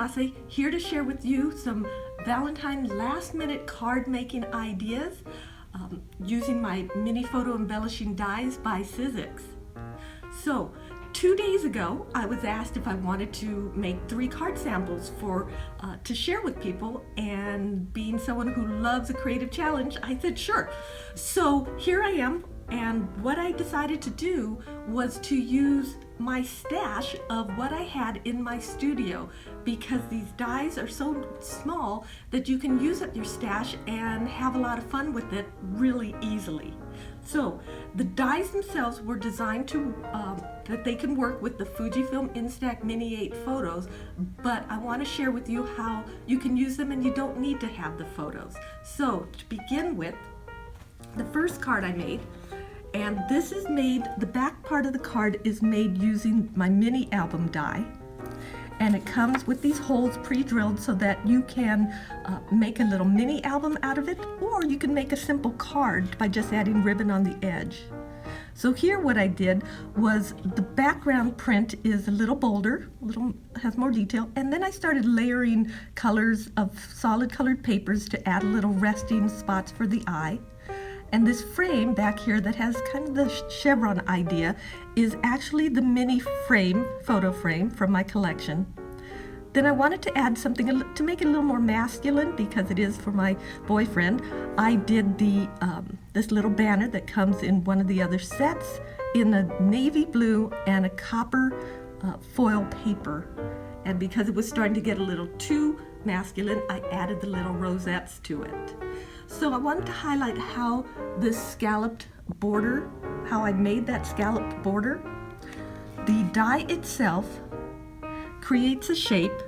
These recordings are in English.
Rossi, here to share with you some Valentine last-minute card making ideas using my mini photo embellishing dies by Sizzix. So 2 days ago I was asked if I wanted to make 3 card samples to share with people, and being someone who loves a creative challenge, I said sure. So here I am, and what I decided to do was to use my stash of what I had in my studio, because these dies are so small that you can use up your stash and have a lot of fun with it really easily. So the dies themselves were designed to that they can work with the Fujifilm Instax Mini 8 photos, but I want to share with you how you can use them and you don't need to have the photos. So to begin with, the first card I made, and this is made, the back part of the card is made using my mini album die, and it comes with these holes pre-drilled so that you can make a little mini album out of it, or you can make a simple card by just adding ribbon on the edge. So here what I did was, the background print is a little bolder, has more detail, and then I started layering colors of solid colored papers to add a little resting spots for the eye. And this frame back here that has kind of the chevron idea is actually the mini frame, photo frame from my collection. Then I wanted to add something to make it a little more masculine, because it is for my boyfriend. I did this little banner that comes in one of the other sets in a navy blue and a copper foil paper. And because it was starting to get a little too masculine, I added the little rosettes to it. So I wanted to highlight how this scalloped border, how I made that scalloped border. The die itself creates a shape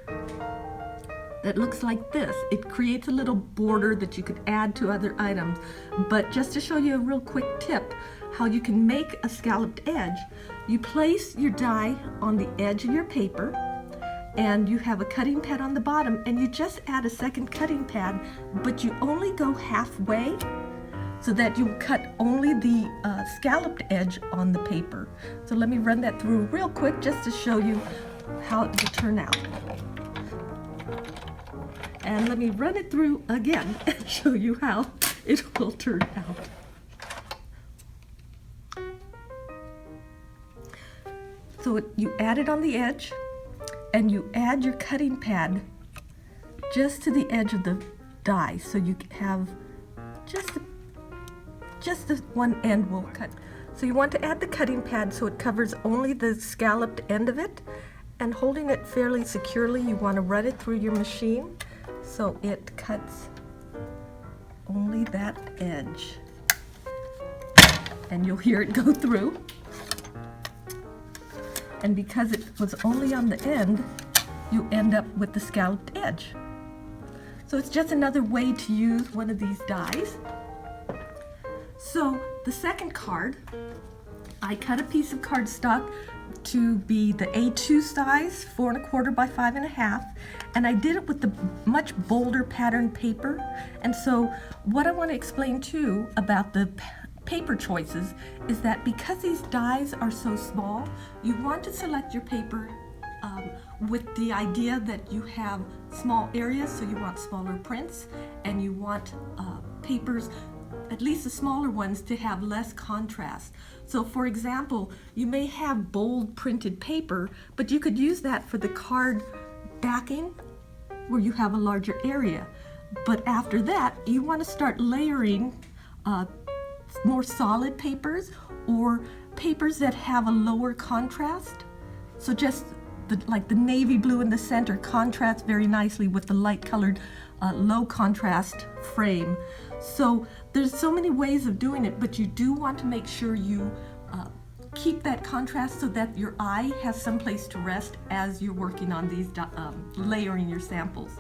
that looks like this. It creates a little border that you could add to other items. But just to show you a real quick tip, how you can make a scalloped edge, you place your die on the edge of your paper, and you have a cutting pad on the bottom, and you just add a second cutting pad, but you only go halfway so that you cut only the scalloped edge on the paper. So let me run that through real quick just to show you how it will turn out. And let me run it through again and show you how it will turn out. So you add it on the edge, and you add your cutting pad just to the edge of the die, so you have just the one end will cut. So you want to add the cutting pad so it covers only the scalloped end of it, and holding it fairly securely, you want to run it through your machine so it cuts only that edge, and you'll hear it go through. And because it was only on the end, you end up with the scalloped edge. So it's just another way to use one of these dies. So the second card, I cut a piece of cardstock to be the A2 size, 4 1/4 by 5 1/2, and I did it with the much bolder pattern paper. And so what I want to explain too about the paper choices is that because these dies are so small, you want to select your paper with the idea that you have small areas, so you want smaller prints, and you want papers, at least the smaller ones, to have less contrast. So for example, you may have bold printed paper, but you could use that for the card backing where you have a larger area. But after that, you want to start layering more solid papers, or papers that have a lower contrast. So just like the navy blue in the center contrasts very nicely with the light colored low contrast frame. So there's so many ways of doing it, but you do want to make sure you keep that contrast so that your eye has some place to rest as you're working on these layering your samples.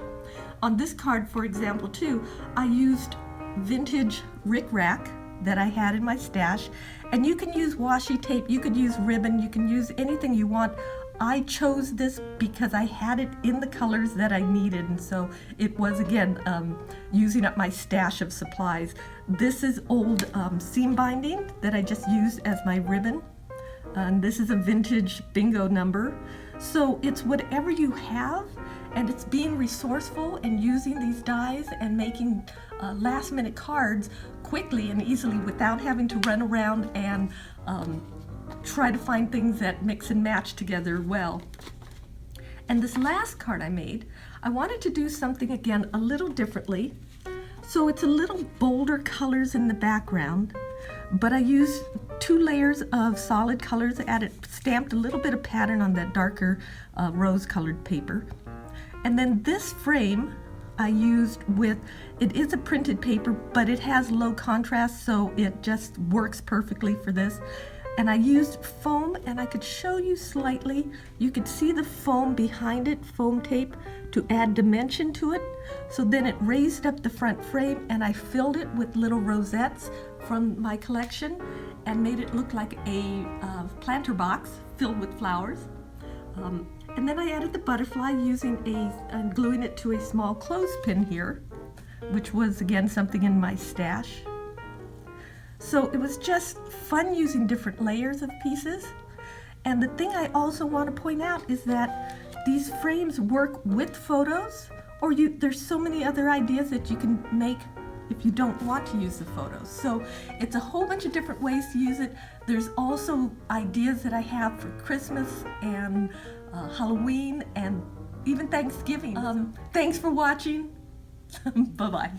On this card, for example, too, I used vintage rickrack that I had in my stash, and you can use washi tape, you could use ribbon, you can use anything you want. I chose this because I had it in the colors that I needed, and so it was, again, using up my stash of supplies. This is old seam binding that I just used as my ribbon, and this is a vintage bingo number. So it's whatever you have, And it's being resourceful and using these dies and making last minute cards quickly and easily without having to run around and try to find things that mix and match together well. And this last card I made, I wanted to do something again a little differently. So it's a little bolder colors in the background, but I used 2 layers of solid colors, stamped a little bit of pattern on that darker rose colored paper. And then this frame I used it is a printed paper, but it has low contrast, so it just works perfectly for this. And I used foam, and I could show you slightly. You could see the foam behind it, foam tape, to add dimension to it. So then it raised up the front frame, and I filled it with little rosettes from my collection and made it look like a planter box filled with flowers. And then I added the butterfly using and gluing it to a small clothespin here, which was again something in my stash. So it was just fun using different layers of pieces. And the thing I also want to point out is that these frames work with photos, or there's so many other ideas that you can make if you don't want to use the photos. So it's a whole bunch of different ways to use it. There's also ideas that I have for Christmas and Halloween and even Thanksgiving. Thanks for watching. Bye-bye.